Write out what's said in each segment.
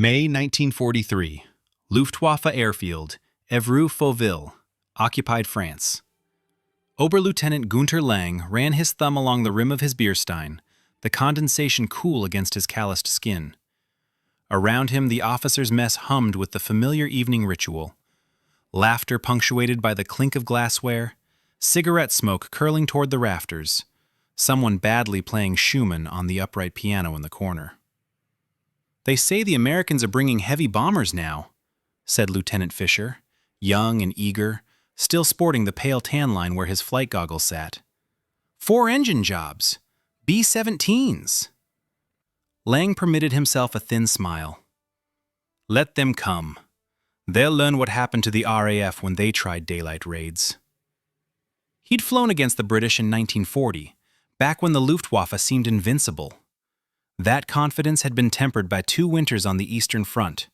May 1943. Luftwaffe Airfield, Évreux-Fauville, occupied France. Oberlieutenant Gunther Lang ran his thumb along the rim of his beer stein, the condensation cool against his calloused skin. Around him, the officers' mess hummed with the familiar evening ritual. Laughter punctuated by the clink of glassware, cigarette smoke curling toward the rafters, someone badly playing Schumann on the upright piano in the corner. "They say the Americans are bringing heavy bombers now," said Lieutenant Fisher, young and eager, still sporting the pale tan line where his flight goggles sat. "4 engine jobs. B-17s. Lang permitted himself a thin smile. "Let them come. They'll learn what happened to the RAF when they tried daylight raids." He'd flown against the British in 1940, back when the Luftwaffe seemed invincible. That confidence had been tempered by 2 winters on the Eastern Front,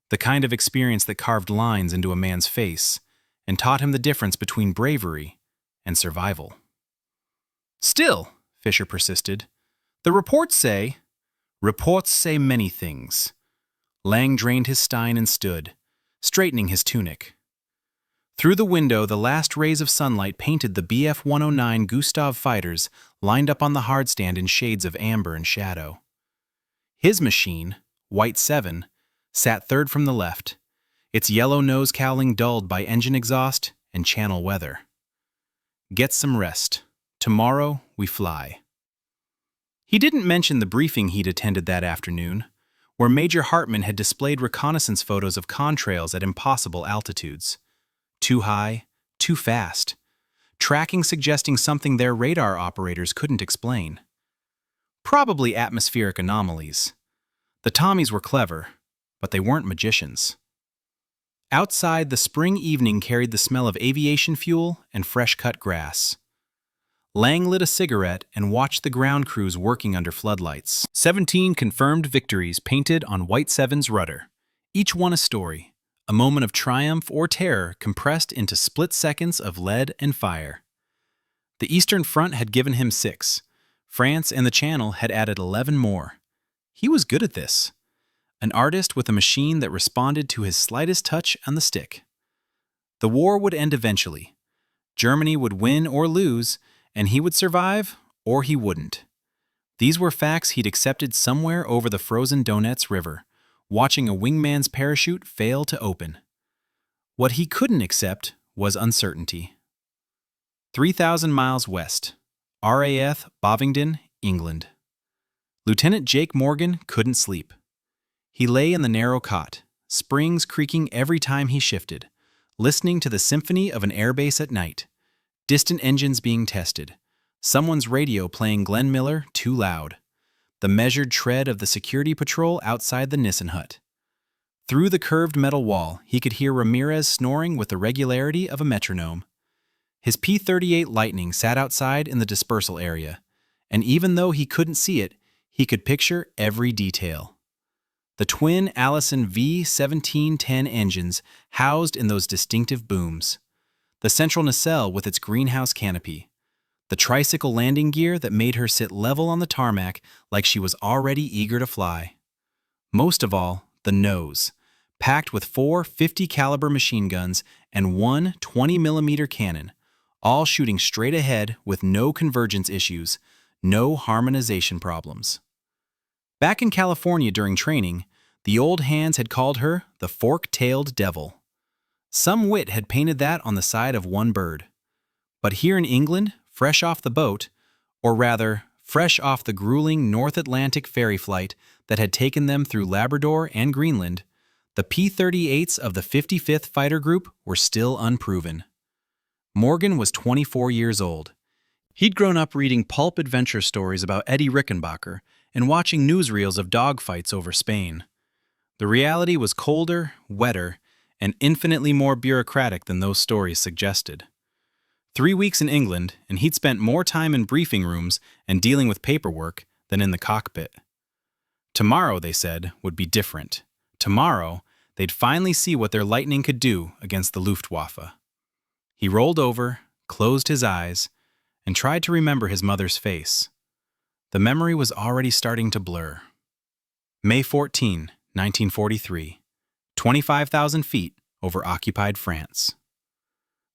the kind of experience that carved lines into a man's face and taught him the difference between bravery and survival. "Still," Fisher persisted, "the reports say..." "Reports say many things." Lang drained his stein and stood, straightening his tunic. Through the window, the last rays of sunlight painted the Bf-109 Gustav fighters lined up on the hardstand in shades of amber and shadow. His machine, White 7, sat third from the left, its yellow nose cowling dulled by engine exhaust and channel weather. "Get some rest. Tomorrow we fly." He didn't mention the briefing he'd attended that afternoon, where Major Hartman had displayed reconnaissance photos of contrails at impossible altitudes. Too high, too fast. Tracking suggesting something their radar operators couldn't explain. Probably atmospheric anomalies. The Tommies were clever, but they weren't magicians. Outside, the spring evening carried the smell of aviation fuel and fresh-cut grass. Lang lit a cigarette and watched the ground crews working under floodlights. 17 confirmed victories painted on White 7's rudder. Each one a story, a moment of triumph or terror compressed into split seconds of lead and fire. The Eastern Front had given him 6. France and the Channel had added 11 more. He was good at this. An artist with a machine that responded to his slightest touch on the stick. The war would end eventually. Germany would win or lose, and he would survive, or he wouldn't. These were facts he'd accepted somewhere over the frozen Donets River, watching a wingman's parachute fail to open. What he couldn't accept was uncertainty. 3,000 miles west, RAF Bovingdon, England. Lieutenant Jake Morgan couldn't sleep. He lay in the narrow cot, springs creaking every time he shifted, listening to the symphony of an airbase at night. Distant engines being tested, someone's radio playing Glenn Miller too loud, the measured tread of the security patrol outside the Nissen hut. Through the curved metal wall, he could hear Ramirez snoring with the regularity of a metronome. His P-38 Lightning sat outside in the dispersal area, and even though he couldn't see it, he could picture every detail. The twin Allison V-1710 engines housed in those distinctive booms. The central nacelle with its greenhouse canopy, the tricycle landing gear that made her sit level on the tarmac like she was already eager to fly. Most of all, the nose, packed with 4 50 caliber machine guns and 1 20mm cannon, all shooting straight ahead with no convergence issues, no harmonization problems. Back in California during training, the old hands had called her the fork-tailed devil. Some wit had painted that on the side of one bird. But here in England, fresh off the boat, or rather, fresh off the grueling North Atlantic ferry flight that had taken them through Labrador and Greenland, the P-38s of the 55th Fighter Group were still unproven. Morgan was 24 years old. He'd grown up reading pulp adventure stories about Eddie Rickenbacker and watching newsreels of dogfights over Spain. The reality was colder, wetter, and infinitely more bureaucratic than those stories suggested. 3 weeks in England, and he'd spent more time in briefing rooms and dealing with paperwork than in the cockpit. Tomorrow, they said, would be different. Tomorrow, they'd finally see what their Lightning could do against the Luftwaffe. He rolled over, closed his eyes, and tried to remember his mother's face. The memory was already starting to blur. May 14, 1943. 25,000 feet over occupied France.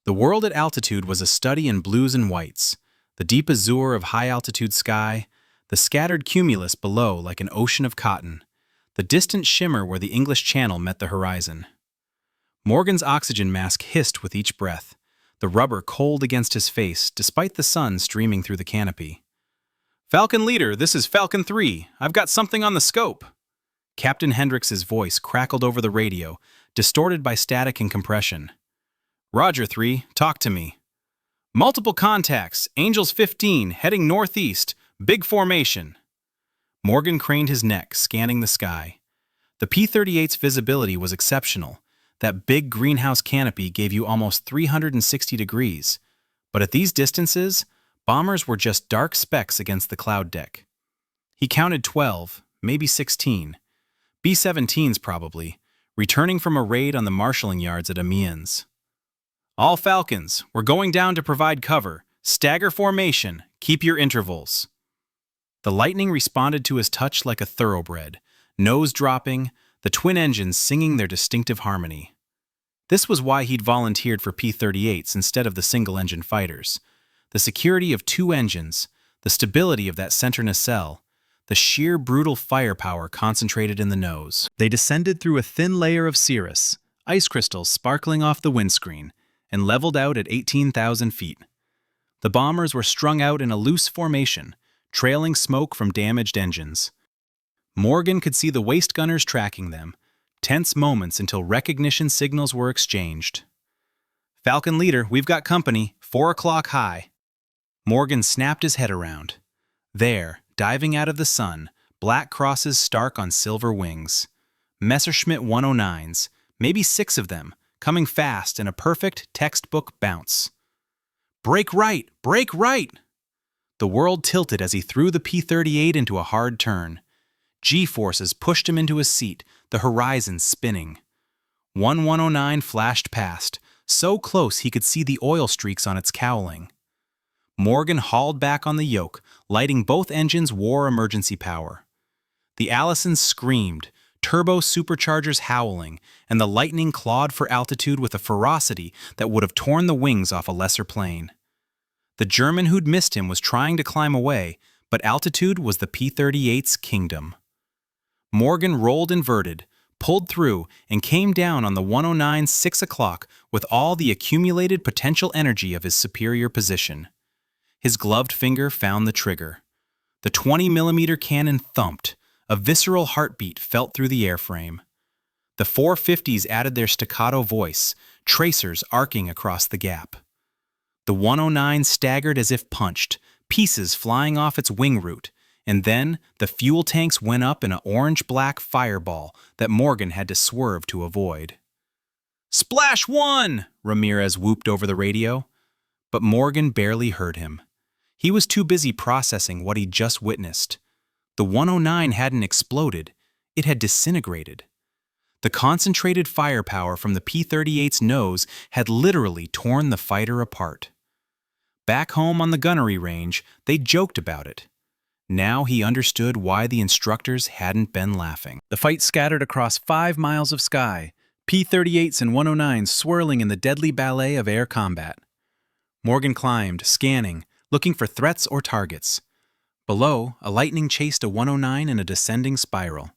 The world at altitude was a study in blues and whites, the deep azure of high-altitude sky, the scattered cumulus below like an ocean of cotton, the distant shimmer where the English Channel met the horizon. Morgan's oxygen mask hissed with each breath, the rubber cold against his face despite the sun streaming through the canopy. "Falcon Leader, this is Falcon 3. I've got something on the scope." Captain Hendrix's voice crackled over the radio, distorted by static and compression. "Roger 3, talk to me." "Multiple contacts, Angels 15, heading northeast, big formation." Morgan craned his neck, scanning the sky. The P-38's visibility was exceptional. That big greenhouse canopy gave you almost 360 degrees. But at these distances, bombers were just dark specks against the cloud deck. He counted 12, maybe 16. B-17s probably, returning from a raid on the marshalling yards at Amiens. "All Falcons, we're going down to provide cover. Stagger formation, keep your intervals." The Lightning responded to his touch like a thoroughbred, nose dropping, the twin engines singing their distinctive harmony. This was why he'd volunteered for P-38s instead of the single-engine fighters. The security of two engines, the stability of that center nacelle, the sheer brutal firepower concentrated in the nose. They descended through a thin layer of cirrus, ice crystals sparkling off the windscreen, and leveled out at 18,000 feet. The bombers were strung out in a loose formation, trailing smoke from damaged engines. Morgan could see the waist gunners tracking them, tense moments until recognition signals were exchanged. "Falcon Leader, we've got company, 4 o'clock high." Morgan snapped his head around. There, diving out of the sun, black crosses stark on silver wings. Messerschmitt 109s, maybe 6 of them, coming fast in a perfect textbook bounce. "Break right! Break right!" The world tilted as he threw the P-38 into a hard turn. G-forces pushed him into his seat, the horizon spinning. 109 flashed past, so close he could see the oil streaks on its cowling. Morgan hauled back on the yoke, lighting both engines' war emergency power. The Allisons screamed, turbo superchargers howling, and the Lightning clawed for altitude with a ferocity that would have torn the wings off a lesser plane. The German who'd missed him was trying to climb away, but altitude was the P-38's kingdom. Morgan rolled inverted, pulled through, and came down on the 109's 6 o'clock with all the accumulated potential energy of his superior position. His gloved finger found the trigger. The 20mm cannon thumped. A visceral heartbeat felt through the airframe. The 450s added their staccato voice, tracers arcing across the gap. The 109 staggered as if punched, pieces flying off its wing root, and then the fuel tanks went up in an orange-black fireball that Morgan had to swerve to avoid. "Splash 1!" Ramirez whooped over the radio. But Morgan barely heard him. He was too busy processing what he'd just witnessed. The 109 hadn't exploded, it had disintegrated. The concentrated firepower from the P-38's nose had literally torn the fighter apart. Back home on the gunnery range, they joked about it. Now he understood why the instructors hadn't been laughing. The fight scattered across 5 miles of sky, P-38s and 109s swirling in the deadly ballet of air combat. Morgan climbed, scanning, looking for threats or targets. Below, a Lightning chased a 109 in a descending spiral.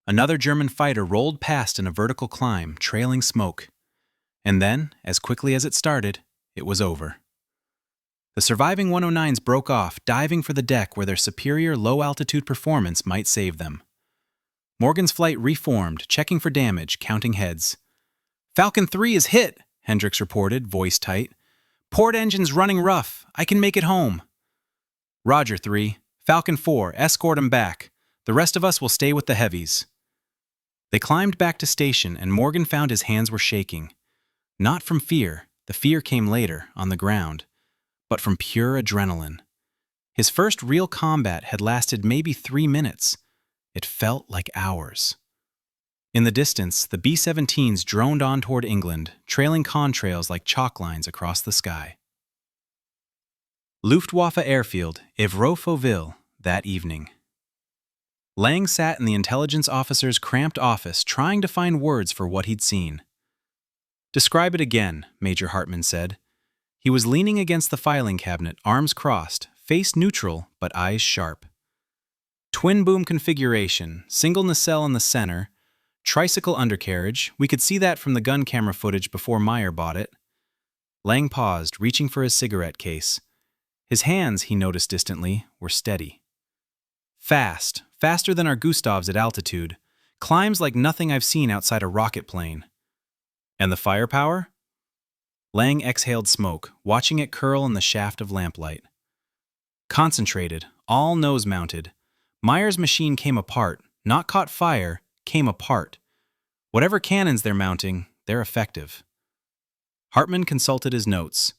Another German fighter rolled past in a vertical climb, trailing smoke. And then, as quickly as it started, it was over. The surviving 109s broke off, diving for the deck where their superior low-altitude performance might save them. Morgan's flight reformed, checking for damage, counting heads. "Falcon 3 is hit," Hendrix reported, voice tight. "Port engine's running rough. I can make it home." "Roger 3. Falcon 4, escort him back. The rest of us will stay with the heavies." They climbed back to station, and Morgan found his hands were shaking. Not from fear, the fear came later, on the ground, but from pure adrenaline. His first real combat had lasted maybe 3 minutes. It felt like hours. In the distance, the B-17s droned on toward England, trailing contrails like chalk lines across the sky. Luftwaffe Airfield, Evreux-Fauville, that evening. Lang sat in the intelligence officer's cramped office trying to find words for what he'd seen. "Describe it again," Major Hartman said. He was leaning against the filing cabinet, arms crossed, face neutral but eyes sharp. "Twin boom configuration, single nacelle in the center, tricycle undercarriage. We could see that from the gun camera footage before Meyer bought it." Lang paused, reaching for his cigarette case. His hands, he noticed distantly, were steady. "Fast, faster than our Gustavs at altitude. Climbs like nothing I've seen outside a rocket plane." "And the firepower?" Lang exhaled smoke, watching it curl in the shaft of lamplight. "Concentrated, all nose-mounted. Meyer's machine came apart, not caught fire, came apart. Whatever cannons they're mounting, they're effective." Hartman consulted his notes.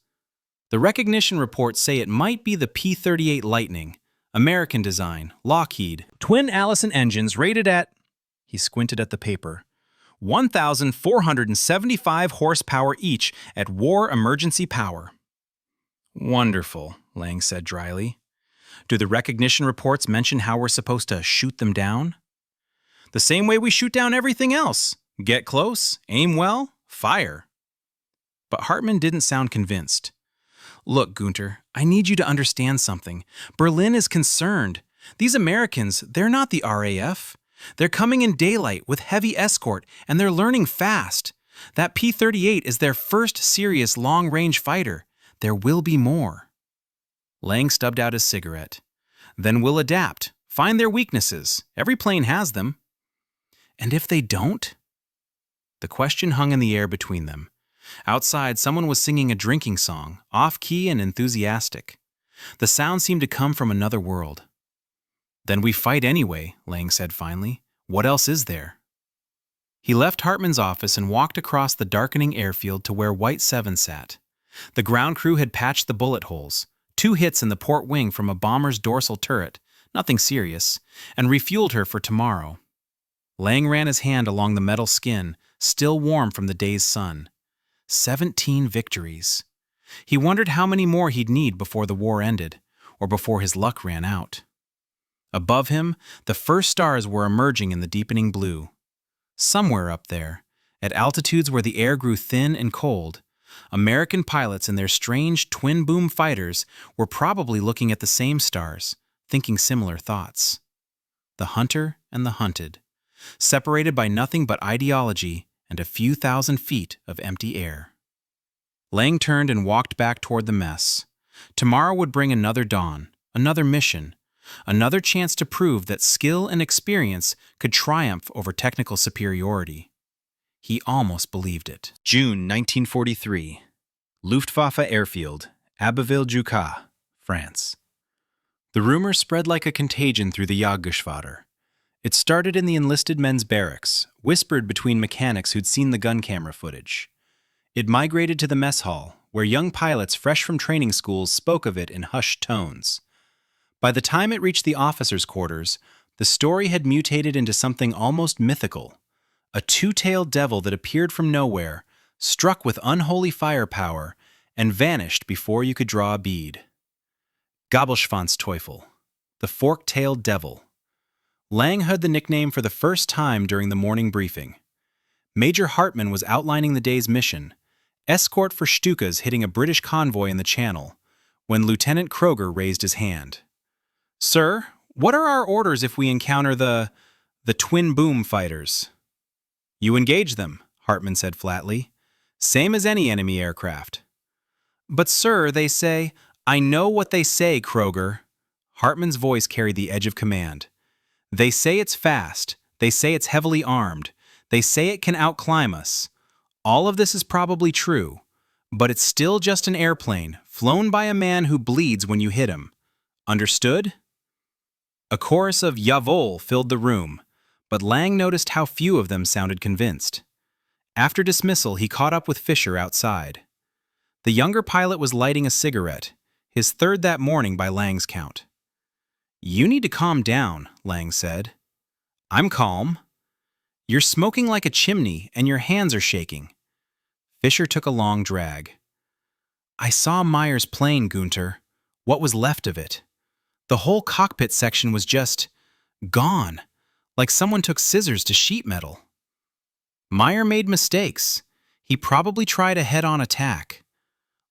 "The recognition reports say it might be the P-38 Lightning, American design, Lockheed. Twin Allison engines rated at," he squinted at the paper, 1,475 horsepower each at war emergency power." "Wonderful," Lang said dryly. "Do the recognition reports mention how we're supposed to shoot them down?" "The same way we shoot down everything else. Get close, aim well, fire." But Hartman didn't sound convinced. "Look, Gunter, I need you to understand something. Berlin is concerned. These Americans, they're not the RAF. They're coming in daylight with heavy escort, and they're learning fast. That P-38 is their first serious long-range fighter. There will be more." Lang stubbed out his cigarette. "Then we'll adapt, find their weaknesses. Every plane has them." "And if they don't?" The question hung in the air between them. Outside, someone was singing a drinking song, off-key and enthusiastic. The sound seemed to come from another world. "Then we fight anyway," Lang said finally. "What else is there?" He left Hartman's office and walked across the darkening airfield to where White 7 sat. The ground crew had patched the bullet holes, 2 hits in the port wing from a bomber's dorsal turret, nothing serious, and refueled her for tomorrow. Lang ran his hand along the metal skin, still warm from the day's sun. 17 victories. He wondered how many more he'd need before the war ended, or before his luck ran out. Above him, the first stars were emerging in the deepening blue. Somewhere up there, at altitudes where the air grew thin and cold, American pilots and their strange twin-boom fighters were probably looking at the same stars, thinking similar thoughts. The hunter and the hunted, separated by nothing but ideology and a few thousand feet of empty air. Lang turned and walked back toward the mess. Tomorrow would bring another dawn, another mission, another chance to prove that skill and experience could triumph over technical superiority. He almost believed it. June 1943. Luftwaffe Airfield, Abbeville-Jucas, France. The rumor spread like a contagion through the Jagdgeschwader. It started in the enlisted men's barracks, whispered between mechanics who'd seen the gun camera footage. It migrated to the mess hall, where young pilots fresh from training schools spoke of it in hushed tones. By the time it reached the officers' quarters, the story had mutated into something almost mythical. A two-tailed devil that appeared from nowhere, struck with unholy firepower, and vanished before you could draw a bead. Gabelschwanz-Teufel, the fork-tailed devil. Lang heard the nickname for the first time during the morning briefing. Major Hartman was outlining the day's mission, escort for Stukas hitting a British convoy in the Channel, when Lieutenant Kroger raised his hand. "Sir, what are our orders if we encounter the twin-boom fighters?" "You engage them," Hartman said flatly. "Same as any enemy aircraft." "But sir, they say—" "I know what they say, Kroger." Hartman's voice carried the edge of command. "They say it's fast. They say it's heavily armed. They say it can outclimb us. All of this is probably true, but it's still just an airplane, flown by a man who bleeds when you hit him. Understood?" A chorus of "Jawohl" filled the room, but Lang noticed how few of them sounded convinced. After dismissal, he caught up with Fisher outside. The younger pilot was lighting a cigarette, his third that morning by Lang's count. "You need to calm down," Lang said. "I'm calm." "You're smoking like a chimney, and your hands are shaking." Fisher took a long drag. "I saw Meyer's plane, Gunter. What was left of it? The whole cockpit section was just Gone, like someone took scissors to sheet metal. Meyer made mistakes. He probably tried a head-on attack.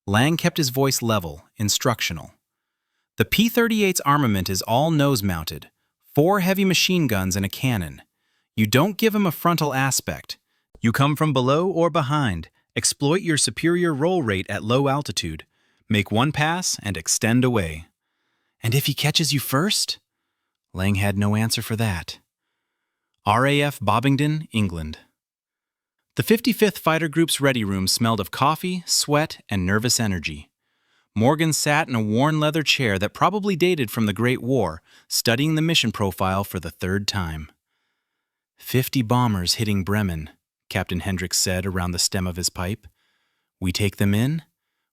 Lang kept his voice level, instructional. The P-38's armament is all nose-mounted, 4 heavy machine guns and a cannon. You don't give him a frontal aspect. You come from below or behind, exploit your superior roll rate at low altitude, make one pass and extend away. And if he catches you first? Lang had no answer for that. RAF Bobington, England. The 55th Fighter Group's ready room smelled of coffee, sweat, and nervous energy. Morgan sat in a worn leather chair that probably dated from the Great War, studying the mission profile for the 3rd time. 50 bombers hitting Bremen, Captain Hendricks said around the stem of his pipe. We take them in,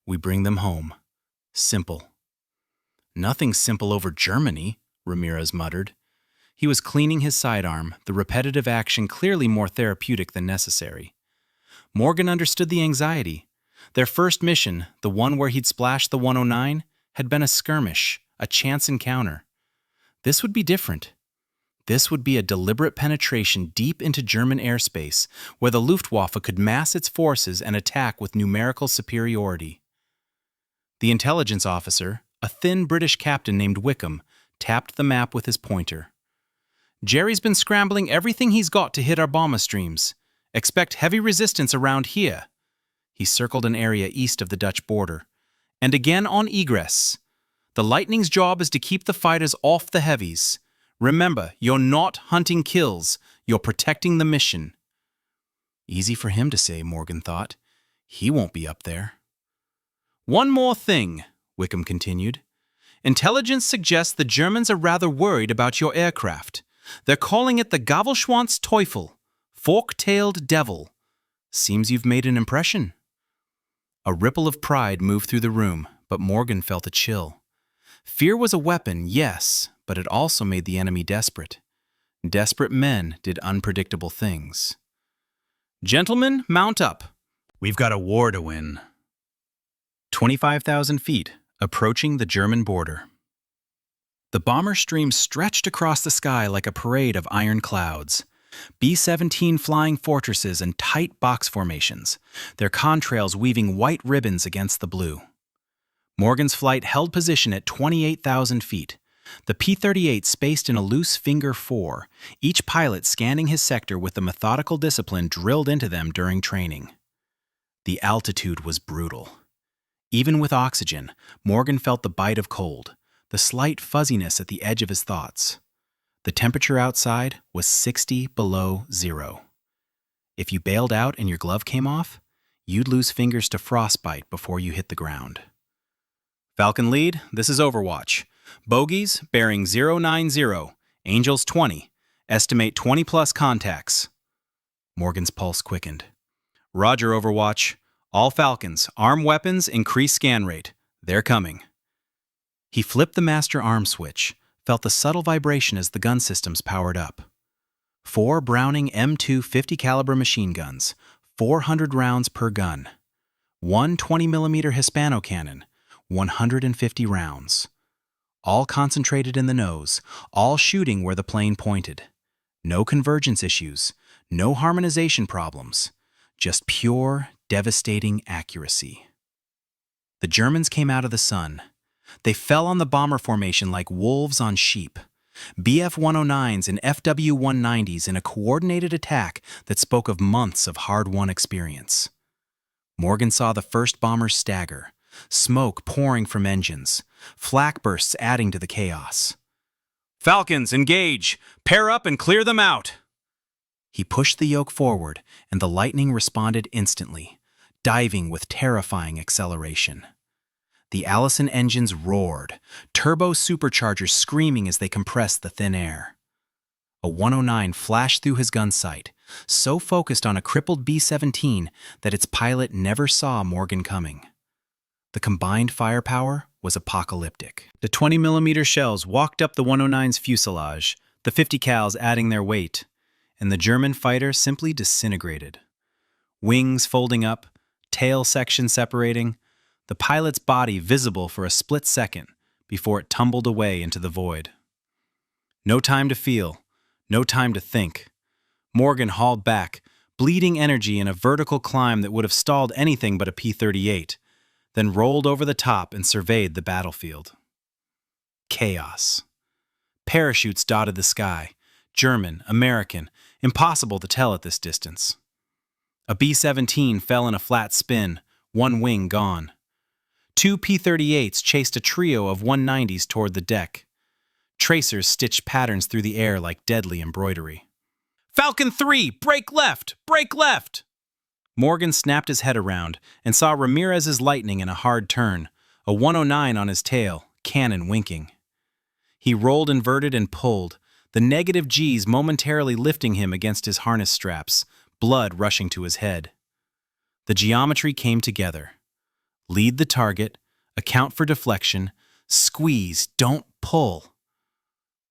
we bring them home. Simple. Nothing simple over Germany, Ramirez muttered. He was cleaning his sidearm, the repetitive action clearly more therapeutic than necessary. Morgan understood the anxiety. Their first mission, the one where he'd splashed the 109, had been a skirmish, a chance encounter. This would be different. This would be a deliberate penetration deep into German airspace, where the Luftwaffe could mass its forces and attack with numerical superiority. The intelligence officer, a thin British captain named Wickham, tapped the map with his pointer. Jerry's been scrambling everything he's got to hit our bomber streams. Expect heavy resistance around here. He circled an area east of the Dutch border. And again on egress. The Lightning's job is to keep the fighters off the heavies. Remember, you're not hunting kills, you're protecting the mission. Easy for him to say, Morgan thought. He won't be up there. One more thing, Wickham continued. Intelligence suggests the Germans are rather worried about your aircraft. They're calling it the Gabelschwanz-Teufel, fork-tailed devil. Seems you've made an impression. A ripple of pride moved through the room, but Morgan felt a chill. Fear was a weapon, yes, but it also made the enemy desperate. Desperate men did unpredictable things. Gentlemen, mount up. We've got a war to win. 25,000 feet, approaching the German border. The bomber stream stretched across the sky like a parade of iron clouds. B-17 flying fortresses and tight box formations, their contrails weaving white ribbons against the blue. Morgan's flight held position at 28,000 feet. The P-38 spaced in a loose finger 4, each pilot scanning his sector with the methodical discipline drilled into them during training. The altitude was brutal. Even with oxygen, Morgan felt the bite of cold, the slight fuzziness at the edge of his thoughts. The temperature outside was 60 below zero. If you bailed out and your glove came off, you'd lose fingers to frostbite before you hit the ground. Falcon lead, this is Overwatch. Bogies, bearing 090, Angels 20. Estimate 20-plus contacts. Morgan's pulse quickened. Roger, Overwatch. All Falcons, arm weapons, increase scan rate. They're coming. He flipped the master arm switch, felt the subtle vibration as the gun systems powered up. 4 Browning M2 50-caliber machine guns, 400 rounds per gun. 1 20mm Hispano cannon, 150 rounds. All concentrated in the nose, all shooting where the plane pointed. No convergence issues, no harmonization problems, just pure, devastating accuracy. The Germans came out of the sun. They fell on the bomber formation like wolves on sheep. BF-109s and FW-190s in a coordinated attack that spoke of months of hard-won experience. Morgan saw the first bombers stagger, smoke pouring from engines, flak bursts adding to the chaos. Falcons, engage! Pair up and clear them out! He pushed the yoke forward, and the Lightning responded instantly, diving with terrifying acceleration. The Allison engines roared, turbo superchargers screaming as they compressed the thin air. A 109 flashed through his gun sight, so focused on a crippled B-17 that its pilot never saw Morgan coming. The combined firepower was apocalyptic. The 20mm shells walked up the 109's fuselage, the 50 cals adding their weight, and the German fighter simply disintegrated. Wings folding up, tail section separating, the pilot's body visible for a split second before it tumbled away into the void. No time to feel. No time to think. Morgan hauled back, bleeding energy in a vertical climb that would have stalled anything but a P-38, then rolled over the top and surveyed the battlefield. Chaos. Parachutes dotted the sky. German, American, impossible to tell at this distance. A B-17 fell in a flat spin, one wing gone. Two P-38s chased a trio of 190s toward the deck. Tracers stitched patterns through the air like deadly embroidery. "Falcon 3, break left! Break left!" Morgan snapped his head around and saw Ramirez's Lightning in a hard turn, a 109 on his tail, cannon winking. He rolled inverted and pulled, the negative G's momentarily lifting him against his harness straps, blood rushing to his head. The geometry came together. Lead the target, account for deflection, squeeze, don't pull.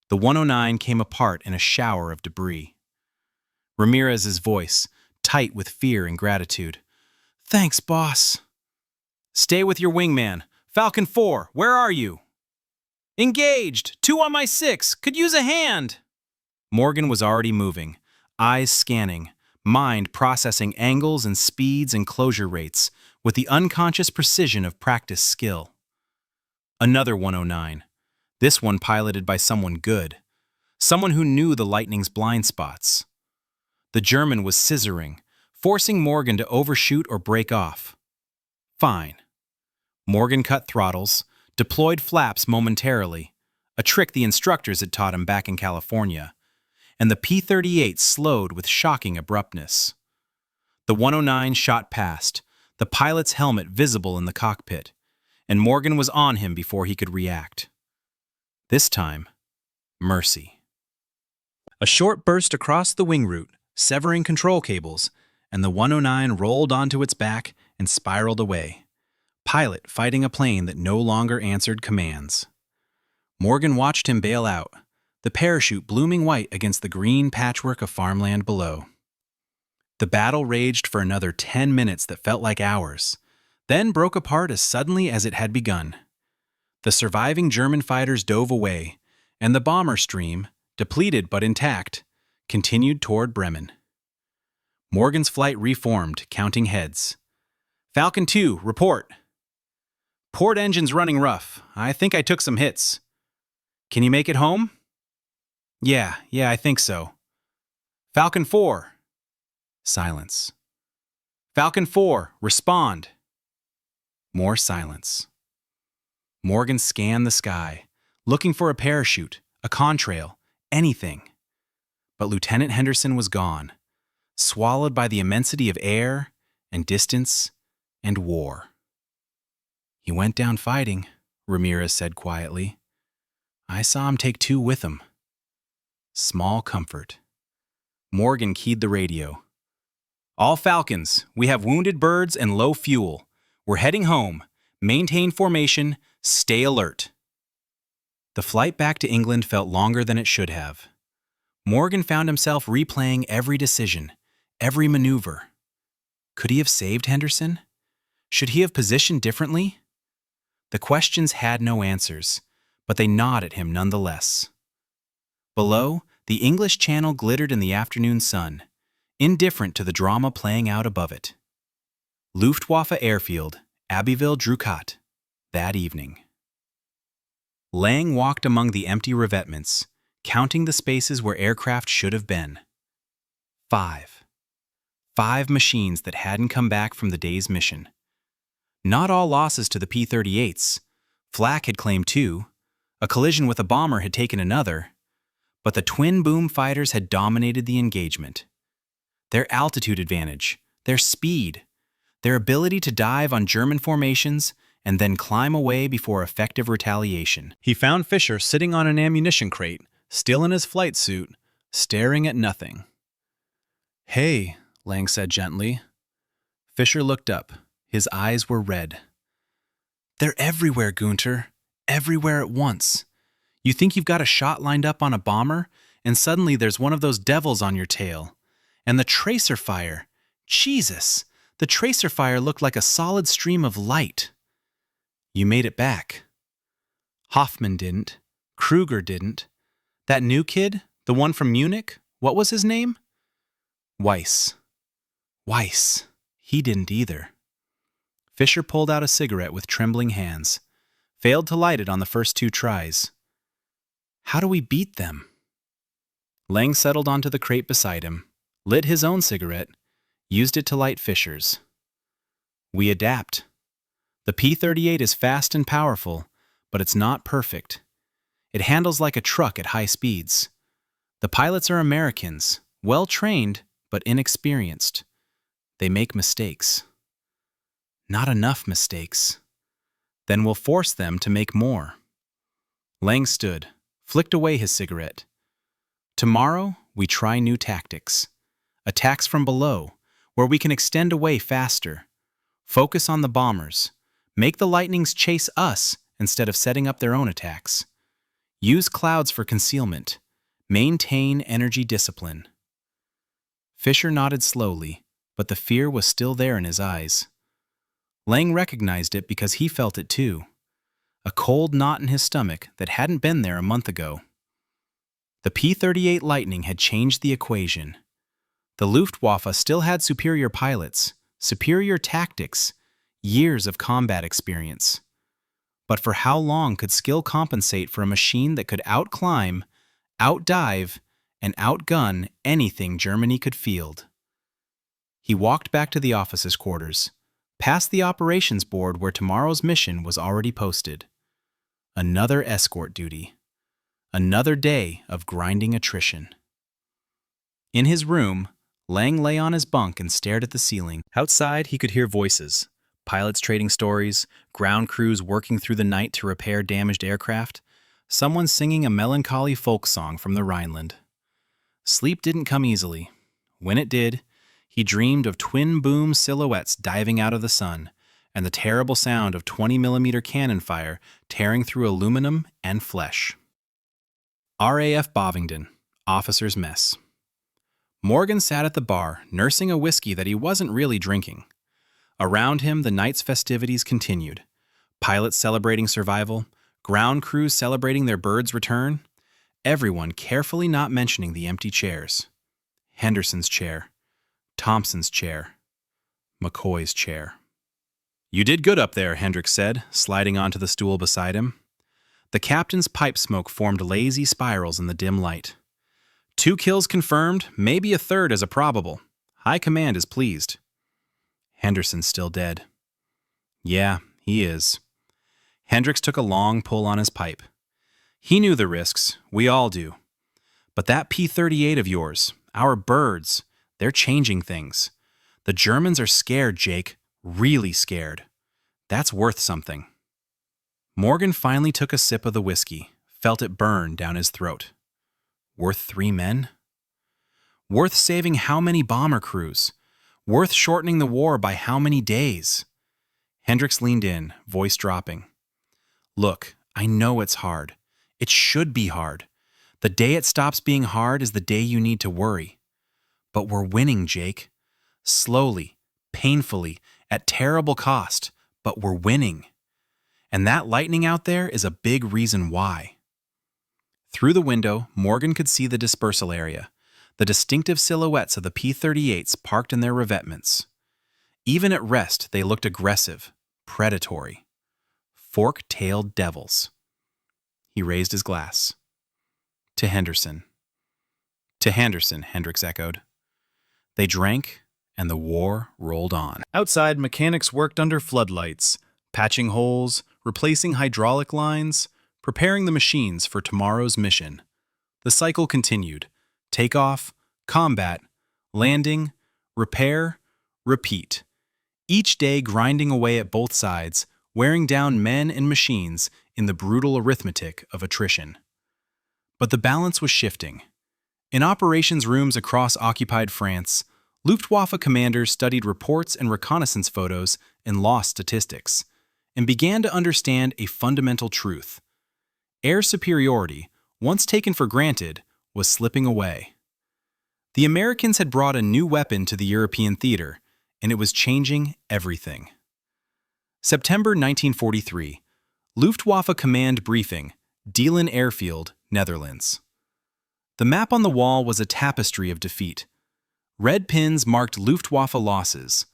The 109 came apart in a shower of debris. Ramirez's voice, tight with fear and gratitude. "Thanks, boss." "Stay with your wingman. Falcon 4, where are you?" "Engaged! 2 on my 6! Could use a hand!" Morgan was already moving, eyes scanning, mind processing angles and speeds and closure rates with the unconscious precision of practiced skill. Another 109, this one piloted by someone good, someone who knew the Lightning's blind spots. The German was scissoring, forcing Morgan to overshoot or break off. Fine. Morgan cut throttles, deployed flaps momentarily, a trick the instructors had taught him back in California, and the P-38 slowed with shocking abruptness. The 109 shot past, the pilot's helmet visible in the cockpit, and Morgan was on him before he could react. This time, mercy. A short burst across the wing route, severing control cables, and the 109 rolled onto its back and spiraled away, pilot fighting a plane that no longer answered commands. Morgan watched him bail out, the parachute blooming white against the green patchwork of farmland below. The battle raged for another 10 minutes that felt like hours, then broke apart as suddenly as it had begun. The surviving German fighters dove away, and the bomber stream, depleted but intact, continued toward Bremen. Morgan's flight reformed, counting heads. "Falcon 2, report." "Port engine's running rough. I think I took some hits." "Can you make it home?" Yeah, I think so." "Falcon 4." Silence. "Falcon 4, respond." More silence. Morgan scanned the sky, looking for a parachute, a contrail, anything. But Lieutenant Henderson was gone, swallowed by the immensity of air and distance and war. "He went down fighting," Ramirez said quietly. "I saw him take 2 with him." Small comfort. Morgan keyed the radio. "All Falcons, we have wounded birds and low fuel. We're heading home. Maintain formation. Stay alert." The flight back to England felt longer than it should have. Morgan found himself replaying every decision, every maneuver. Could he have saved Henderson? Should he have positioned differently? The questions had no answers, but they gnawed at him nonetheless. Below, the English Channel glittered in the afternoon sun, indifferent to the drama playing out above it. Luftwaffe Airfield, Abbeville-Drucott, that evening. Lang walked among the empty revetments, counting the spaces where aircraft should have been. 5. 5 machines that hadn't come back from the day's mission. Not all losses to the P-38s. Flak had claimed 2. A collision with a bomber had taken another. But the twin-boom fighters had dominated the engagement. Their altitude advantage, their speed, their ability to dive on German formations and then climb away before effective retaliation. He found Fisher sitting on an ammunition crate, still in his flight suit, staring at nothing. "Hey," Lang said gently. Fisher looked up. His eyes were red. "They're everywhere, Gunter. Everywhere at once. You think you've got a shot lined up on a bomber, and suddenly there's one of those devils on your tail. And the tracer fire. Jesus! The tracer fire looked like a solid stream of light. You made it back. Hoffman didn't. Kruger didn't. That new kid? The one from Munich? What was his name? Weiss. Weiss. He didn't either. Fisher pulled out a cigarette with trembling hands, failed to light it on the first 2 tries. How do we beat them? Lang settled onto the crate beside him, lit his own cigarette, used it to light Fisher's. We adapt. The P-38 is fast and powerful, but it's not perfect. It handles like a truck at high speeds. The pilots are Americans, well-trained, but inexperienced. They make mistakes. Not enough mistakes. Then we'll force them to make more. Lang stood, flicked away his cigarette. Tomorrow, we try new tactics. Attacks from below, where we can extend away faster. Focus on the bombers. Make the Lightnings chase us instead of setting up their own attacks. Use clouds for concealment. Maintain energy discipline. Fisher nodded slowly, but the fear was still there in his eyes. Lang recognized it because he felt it too. A cold knot in his stomach that hadn't been there a month ago. The P-38 Lightning had changed the equation. The Luftwaffe still had superior pilots, superior tactics, years of combat experience. But for how long could skill compensate for a machine that could outclimb, outdive, and outgun anything Germany could field? He walked back to the officers' quarters, past the operations board where tomorrow's mission was already posted. Another escort duty. Another day of grinding attrition. In his room, Lang lay on his bunk and stared at the ceiling. Outside, he could hear voices. Pilots trading stories, ground crews working through the night to repair damaged aircraft, someone singing a melancholy folk song from the Rhineland. Sleep didn't come easily. When it did, he dreamed of twin-boom silhouettes diving out of the sun and the terrible sound of 20mm cannon fire tearing through aluminum and flesh. RAF Bovingdon, Officers' Mess. Morgan sat at the bar, nursing a whiskey that he wasn't really drinking. Around him, the night's festivities continued. Pilots celebrating survival, ground crews celebrating their bird's return, everyone carefully not mentioning the empty chairs. Henderson's chair, Thompson's chair, McCoy's chair. "You did good up there," Hendricks said, sliding onto the stool beside him. The captain's pipe smoke formed lazy spirals in the dim light. 2 kills confirmed, maybe a third as a probable. High command is pleased. Henderson's still dead. Yeah, he is. Hendricks took a long pull on his pipe. He knew the risks, we all do. But that P-38 of yours, our birds, they're changing things. The Germans are scared, Jake, really scared. That's worth something. Morgan finally took a sip of the whiskey, felt it burn down his throat. Worth 3 men? Worth saving how many bomber crews? Worth shortening the war by how many days? Hendricks leaned in, voice dropping. Look, I know it's hard. It should be hard. The day it stops being hard is the day you need to worry. But we're winning, Jake. Slowly, painfully, at terrible cost, but we're winning. And that lightning out there is a big reason why. Through the window, Morgan could see the dispersal area, the distinctive silhouettes of the P-38s parked in their revetments. Even at rest, they looked aggressive, predatory. Fork-tailed devils. He raised his glass. To Henderson. To Henderson, Hendricks echoed. They drank, and the war rolled on. Outside, mechanics worked under floodlights, patching holes, replacing hydraulic lines, preparing the machines for tomorrow's mission. The cycle continued. Takeoff, combat, landing, repair, repeat. Each day grinding away at both sides, wearing down men and machines in the brutal arithmetic of attrition. But the balance was shifting. In operations rooms across occupied France, Luftwaffe commanders studied reports and reconnaissance photos and lost statistics, and began to understand a fundamental truth. Air superiority, once taken for granted, was slipping away. The Americans had brought a new weapon to the European theater, and it was changing everything. September 1943, Luftwaffe Command Briefing, Deelen Airfield, Netherlands. The map on the wall was a tapestry of defeat. Red pins marked Luftwaffe losses.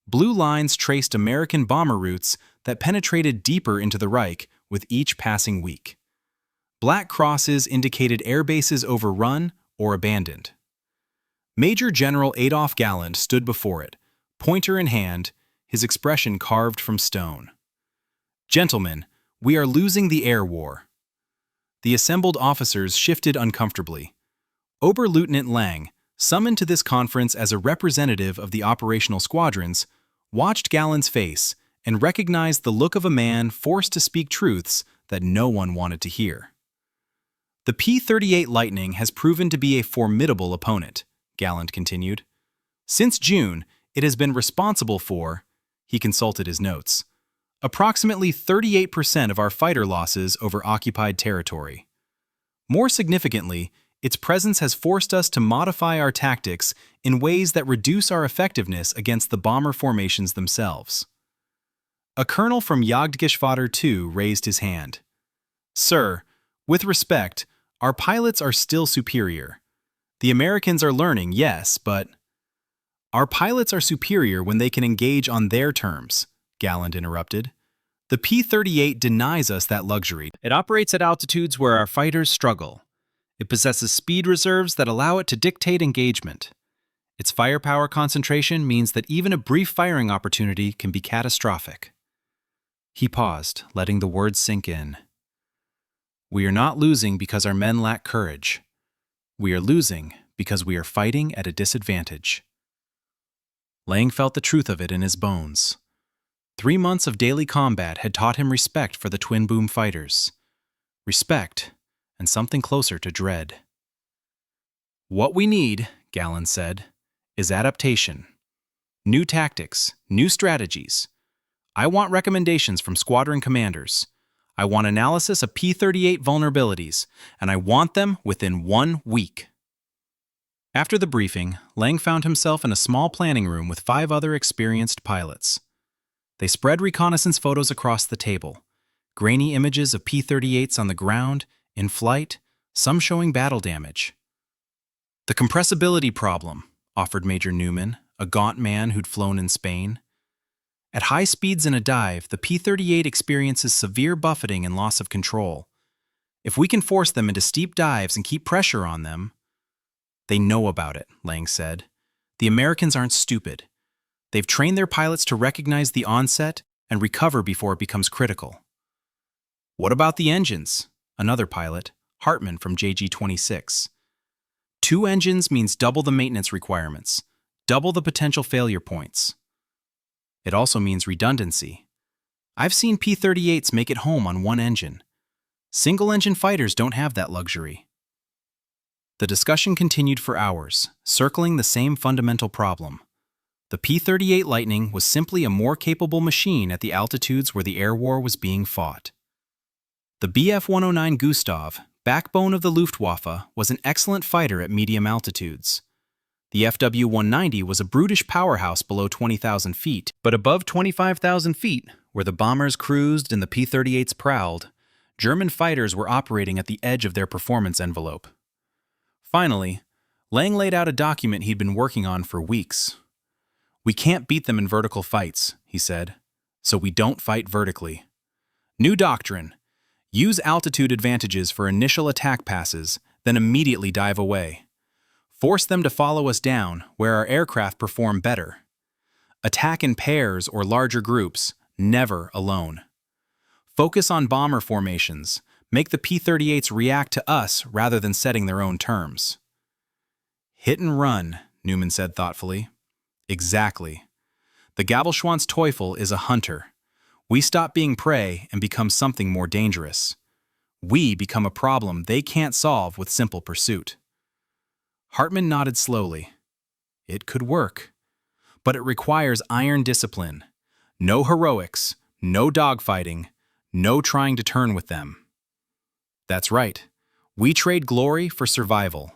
Blue lines traced American bomber routes that penetrated deeper into the Reich with each passing week. Black crosses indicated air bases overrun or abandoned. Major General Adolf Galland stood before it, pointer in hand, his expression carved from stone. "Gentlemen, we are losing the air war." The assembled officers shifted uncomfortably. Oberleutnant Lang, summoned to this conference as a representative of the operational squadrons, watched Galland's face and recognized the look of a man forced to speak truths that no one wanted to hear. "The P-38 Lightning has proven to be a formidable opponent," Galland continued. "Since June, it has been responsible for," he consulted his notes, "approximately 38% of our fighter losses over occupied territory. More significantly, its presence has forced us to modify our tactics in ways that reduce our effectiveness against the bomber formations themselves." A colonel from Jagdgeschwader 2 raised his hand. "Sir, with respect, our pilots are still superior. The Americans are learning, yes, but—" "Our pilots are superior when they can engage on their terms," Galland interrupted. "The P-38 denies us that luxury. It operates at altitudes where our fighters struggle. It possesses speed reserves that allow it to dictate engagement. Its firepower concentration means that even a brief firing opportunity can be catastrophic." He paused, letting the words sink in. "We are not losing because our men lack courage. We are losing because we are fighting at a disadvantage." Lang felt the truth of it in his bones. 3 months of daily combat had taught him respect for the twin-boom fighters. Respect, and something closer to dread. "What we need," Galland said, "is adaptation. New tactics, new strategies. I want recommendations from squadron commanders. I want analysis of P-38 vulnerabilities, and I want them within 1 week." After the briefing, Lang found himself in a small planning room with 5 other experienced pilots. They spread reconnaissance photos across the table, grainy images of P-38s on the ground, in flight, some showing battle damage. "The compressibility problem," offered Major Newman, a gaunt man who'd flown in Spain. "At high speeds in a dive, the P-38 experiences severe buffeting and loss of control. If we can force them into steep dives and keep pressure on them—" "They know about it," Lang said. "The Americans aren't stupid. They've trained their pilots to recognize the onset and recover before it becomes critical." "What about the engines?" Another pilot, Hartman from JG-26. "2 engines means double the maintenance requirements, double the potential failure points. It also means redundancy. I've seen P-38s make it home on 1 engine. Single-engine fighters don't have that luxury." The discussion continued for hours, circling the same fundamental problem. The P-38 Lightning was simply a more capable machine at the altitudes where the air war was being fought. The Bf-109 Gustav, backbone of the Luftwaffe, was an excellent fighter at medium altitudes. The FW-190 was a brutish powerhouse below 20,000 feet, but above 25,000 feet, where the bombers cruised and the P-38s prowled, German fighters were operating at the edge of their performance envelope. Finally, Lang laid out a document he'd been working on for weeks. "We can't beat them in vertical fights," he said, "so we don't fight vertically. New doctrine: use altitude advantages for initial attack passes, then immediately dive away. Force them to follow us down, where our aircraft perform better. Attack in pairs or larger groups, never alone. Focus on bomber formations. Make the P-38s react to us rather than setting their own terms." "Hit and run," Newman said thoughtfully. "Exactly. The Gabelschwanz-Teufel is a hunter. We stop being prey and become something more dangerous. We become a problem they can't solve with simple pursuit." Hartman nodded slowly. "It could work. But it requires iron discipline. No heroics, no dogfighting, no trying to turn with them." "That's right. We trade glory for survival.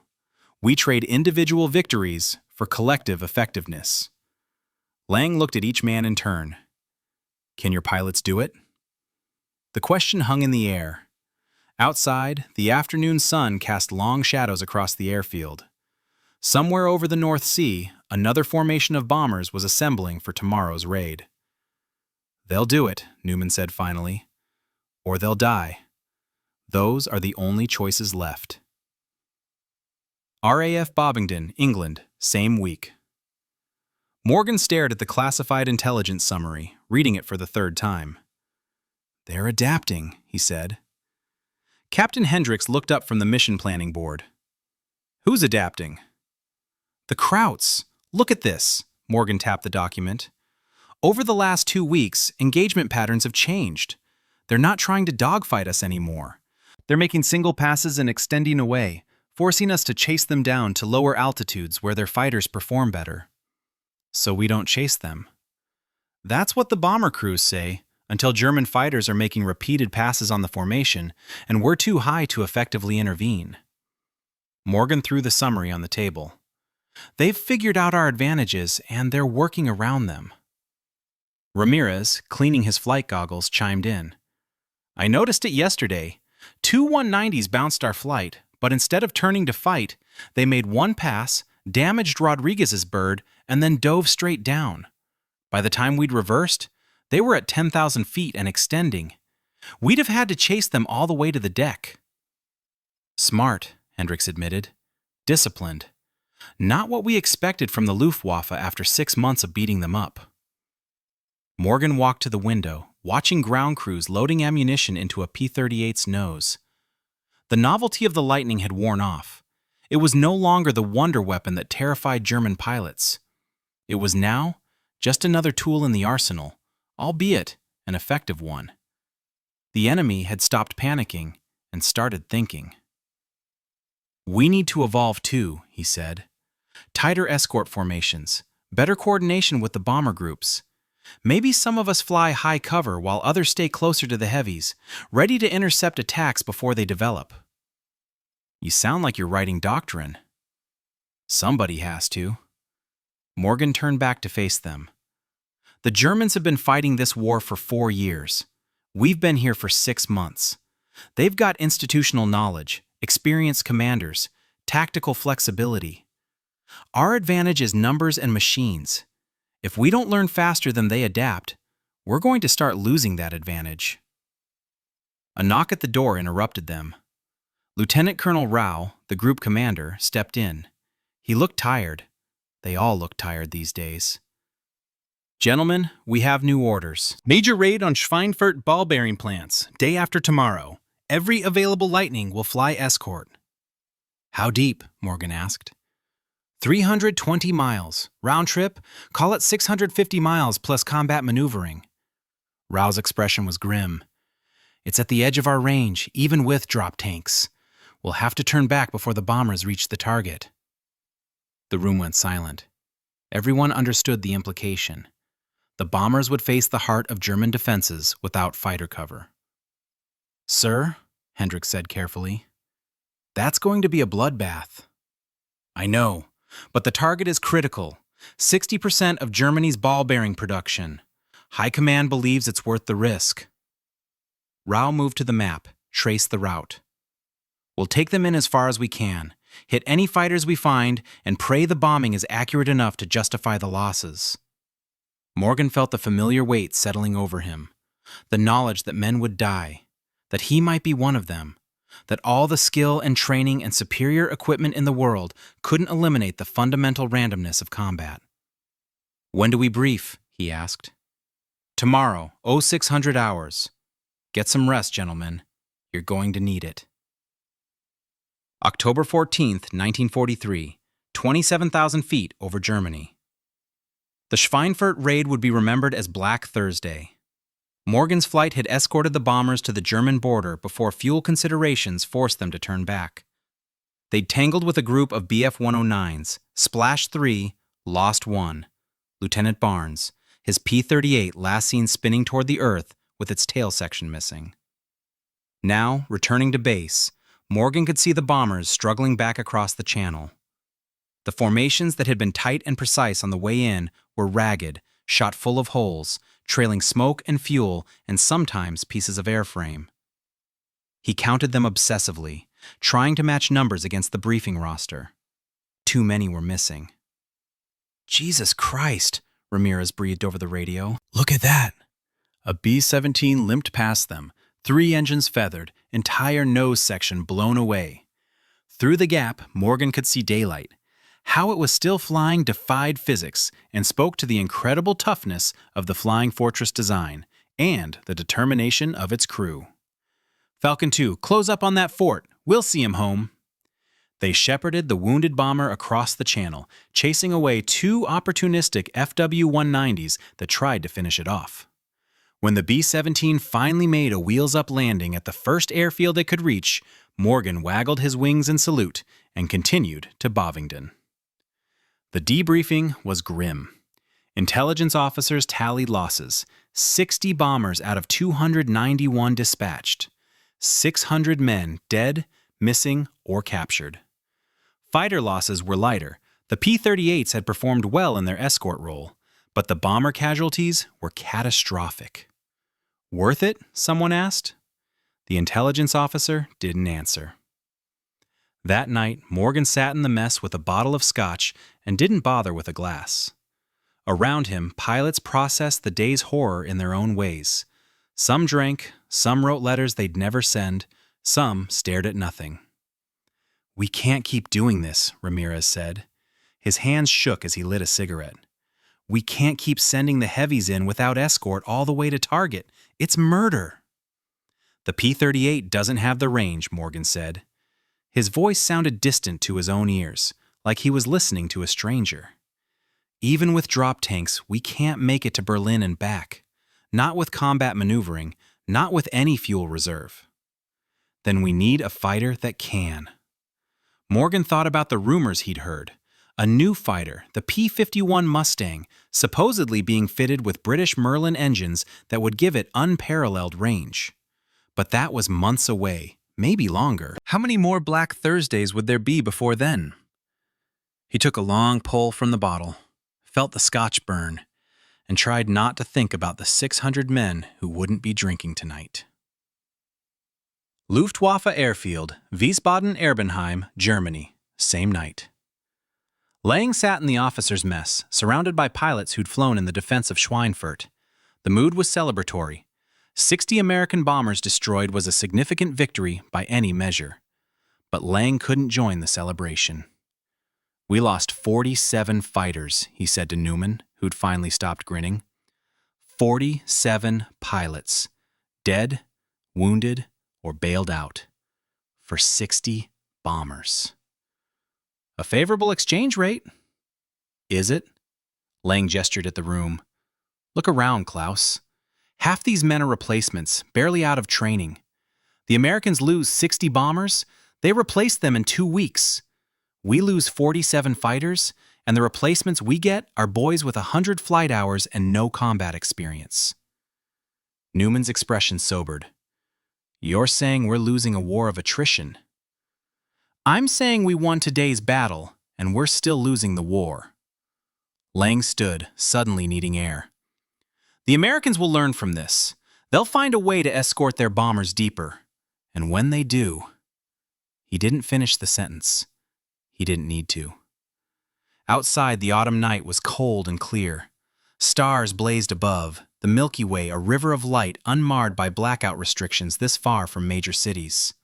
We trade individual victories for collective effectiveness." Lang looked at each man in turn. "Can your pilots do it?" The question hung in the air. Outside, the afternoon sun cast long shadows across the airfield. Somewhere over the North Sea, another formation of bombers was assembling for tomorrow's raid. "They'll do it," Newman said finally. "Or they'll die. Those are the only choices left." RAF Bobington, England, same week. Morgan stared at the classified intelligence summary, reading it for the third time. "They're adapting," he said. Captain Hendricks looked up from the mission planning board. "Who's adapting?" "The Krauts. Look at this," Morgan tapped the document. "Over the last 2 weeks, engagement patterns have changed. They're not trying to dogfight us anymore. They're making single passes and extending away, forcing us to chase them down to lower altitudes where their fighters perform better. So we don't chase them. That's what the bomber crews say, until German fighters are making repeated passes on the formation, and we're too high to effectively intervene." Morgan threw the summary on the table. "They've figured out our advantages, and they're working around them." Ramirez, cleaning his flight goggles, chimed in. "I noticed it yesterday. 2 190s bounced our flight, but instead of turning to fight, they made one pass, damaged Rodriguez's bird, and then dove straight down. By the time we'd reversed, they were at 10,000 feet and extending. We'd have had to chase them all the way to the deck." "Smart," Hendricks admitted. "Disciplined. Not what we expected from the Luftwaffe after 6 months of beating them up." Morgan walked to the window, watching ground crews loading ammunition into a P-38's nose. The novelty of the Lightning had worn off. It was no longer the wonder weapon that terrified German pilots. It was now just another tool in the arsenal, albeit an effective one. The enemy had stopped panicking and started thinking. "We need to evolve too," he said. "Tighter escort formations, better coordination with the bomber groups. Maybe some of us fly high cover while others stay closer to the heavies, ready to intercept attacks before they develop." "You sound like you're writing doctrine." "Somebody has to." Morgan turned back to face them. "The Germans have been fighting this war for 4 years. We've been here for 6 months. They've got institutional knowledge, experienced commanders, tactical flexibility. Our advantage is numbers and machines. If we don't learn faster than they adapt, we're going to start losing that advantage." A knock at the door interrupted them. Lieutenant Colonel Rao, the group commander, stepped in. He looked tired. They all look tired these days. "Gentlemen, we have new orders. Major raid on Schweinfurt ball bearing plants, day after tomorrow. Every available Lightning will fly escort." "How deep?" Morgan asked. 320 miles. Round trip, call it 650 miles plus combat maneuvering." Rao's expression was grim. "It's at the edge of our range, even with drop tanks. We'll have to turn back before the bombers reach the target." The room went silent. Everyone understood the implication. The bombers would face the heart of German defenses without fighter cover. "Sir," Hendricks said carefully, "that's going to be a bloodbath." "I know, but the target is critical. 60% of Germany's ball-bearing production. High Command believes it's worth the risk." Rao moved to the map, traced the route. "We'll take them in as far as we can, hit any fighters we find, and pray the bombing is accurate enough to justify the losses." Morgan felt the familiar weight settling over him, the knowledge that men would die, that he might be one of them, that all the skill and training and superior equipment in the world couldn't eliminate the fundamental randomness of combat. "When do we brief?" he asked. "Tomorrow, 0600 hours. Get some rest, gentlemen. You're going to need it." October 14th, 1943, 27,000 feet over Germany. The Schweinfurt raid would be remembered as Black Thursday. Morgan's flight had escorted the bombers to the German border before fuel considerations forced them to turn back. They'd tangled with a group of Bf-109s, splashed 3, lost 1. Lieutenant Barnes, his P-38 last seen spinning toward the earth with its tail section missing. Now, returning to base, Morgan could see the bombers struggling back across the channel. The formations that had been tight and precise on the way in were ragged, shot full of holes, trailing smoke and fuel and sometimes pieces of airframe. He counted them obsessively, trying to match numbers against the briefing roster. Too many were missing. "Jesus Christ," Ramirez breathed over the radio. "Look at that." A B-17 limped past them, 3 engines feathered, entire nose section blown away. Through the gap, Morgan could see daylight. How it was still flying defied physics and spoke to the incredible toughness of the Flying Fortress design and the determination of its crew. "Falcon 2, close up on that fort. We'll see him home." They shepherded the wounded bomber across the channel, chasing away 2 opportunistic FW-190s that tried to finish it off. When the B-17 finally made a wheels-up landing at the first airfield it could reach, Morgan waggled his wings in salute and continued to Bovingdon. The debriefing was grim. Intelligence officers tallied losses: 60 bombers out of 291 dispatched, 600 men dead, missing, or captured. Fighter losses were lighter. The P-38s had performed well in their escort role, but the bomber casualties were catastrophic. "Worth it?" someone asked. The intelligence officer didn't answer. That night, Morgan sat in the mess with a bottle of scotch and didn't bother with a glass. Around him, pilots processed the day's horror in their own ways. Some drank, some wrote letters they'd never send, some stared at nothing. "We can't keep doing this," Ramirez said. His hands shook as he lit a cigarette. "We can't keep sending the heavies in without escort all the way to target. It's murder." "The P-38 doesn't have the range," Morgan said. His voice sounded distant to his own ears, like he was listening to a stranger. "Even with drop tanks, we can't make it to Berlin and back. Not with combat maneuvering, not with any fuel reserve." "Then we need a fighter that can." Morgan thought about the rumors he'd heard. A new fighter, the P-51 Mustang, supposedly being fitted with British Merlin engines that would give it unparalleled range. But that was months away, maybe longer. How many more Black Thursdays would there be before then? He took a long pull from the bottle, felt the scotch burn, and tried not to think about the 600 men who wouldn't be drinking tonight. Luftwaffe Airfield, Wiesbaden-Erbenheim, Germany, same night. Lang sat in the officers' mess, surrounded by pilots who'd flown in the defense of Schweinfurt. The mood was celebratory. 60 American bombers destroyed was a significant victory by any measure. But Lang couldn't join the celebration. "We lost 47 fighters," he said to Newman, who'd finally stopped grinning. 47 pilots, dead, wounded, or bailed out, for 60 bombers. "A favorable exchange rate." "Is it?" Lang gestured at the room. "Look around, Klaus. Half these men are replacements, barely out of training. The Americans lose 60 bombers, they replace them in 2 weeks. We lose 47 fighters, and the replacements we get are boys with 100 flight hours and no combat experience." Newman's expression sobered. "You're saying we're losing a war of attrition." "I'm saying we won today's battle, and we're still losing the war." Lang stood, suddenly needing air. "The Americans will learn from this. They'll find a way to escort their bombers deeper. And when they do—" He didn't finish the sentence. He didn't need to. Outside, the autumn night was cold and clear. Stars blazed above, the Milky Way a river of light unmarred by blackout restrictions this far from major cities.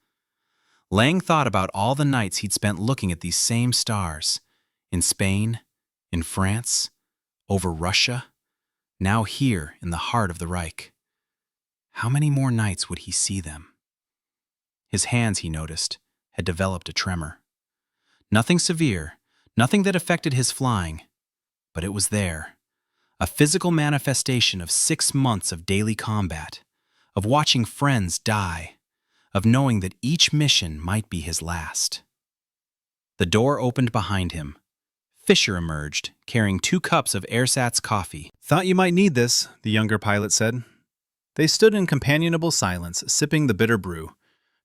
Lang thought about all the nights he'd spent looking at these same stars, in Spain, in France, over Russia, now here in the heart of the Reich. How many more nights would he see them? His hands, he noticed, had developed a tremor. Nothing severe, nothing that affected his flying, but it was there. A physical manifestation of 6 months of daily combat, of watching friends die, of knowing that each mission might be his last. The door opened behind him. Fisher emerged, carrying 2 cups of ersatz coffee. "Thought you might need this," the younger pilot said. They stood in companionable silence, sipping the bitter brew.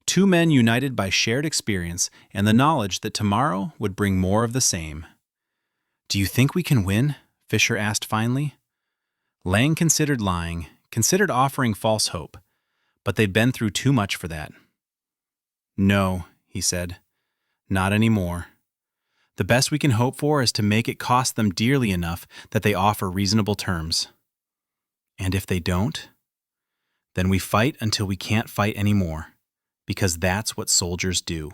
2 men united by shared experience and the knowledge that tomorrow would bring more of the same. "Do you think we can win?" Fisher asked finally. Lang considered lying, considered offering false hope, but they'd been through too much for that. "No," he said, "not anymore. The best we can hope for is to make it cost them dearly enough that they offer reasonable terms. And if they don't, then we fight until we can't fight anymore, because that's what soldiers do."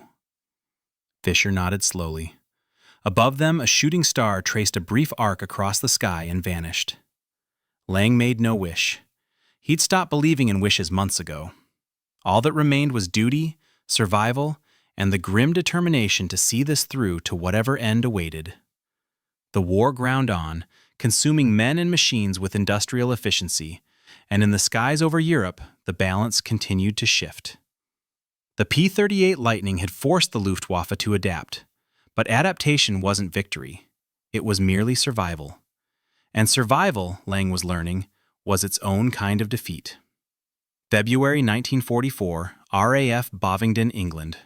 Fisher nodded slowly. Above them, a shooting star traced a brief arc across the sky and vanished. Lang made no wish. He'd stopped believing in wishes months ago. All that remained was duty, survival, and the grim determination to see this through to whatever end awaited. The war ground on, consuming men and machines with industrial efficiency, and in the skies over Europe, the balance continued to shift. The P-38 Lightning had forced the Luftwaffe to adapt, but adaptation wasn't victory. It was merely survival. And survival, Lang was learning, was its own kind of defeat. February 1944, RAF Bovingdon, England.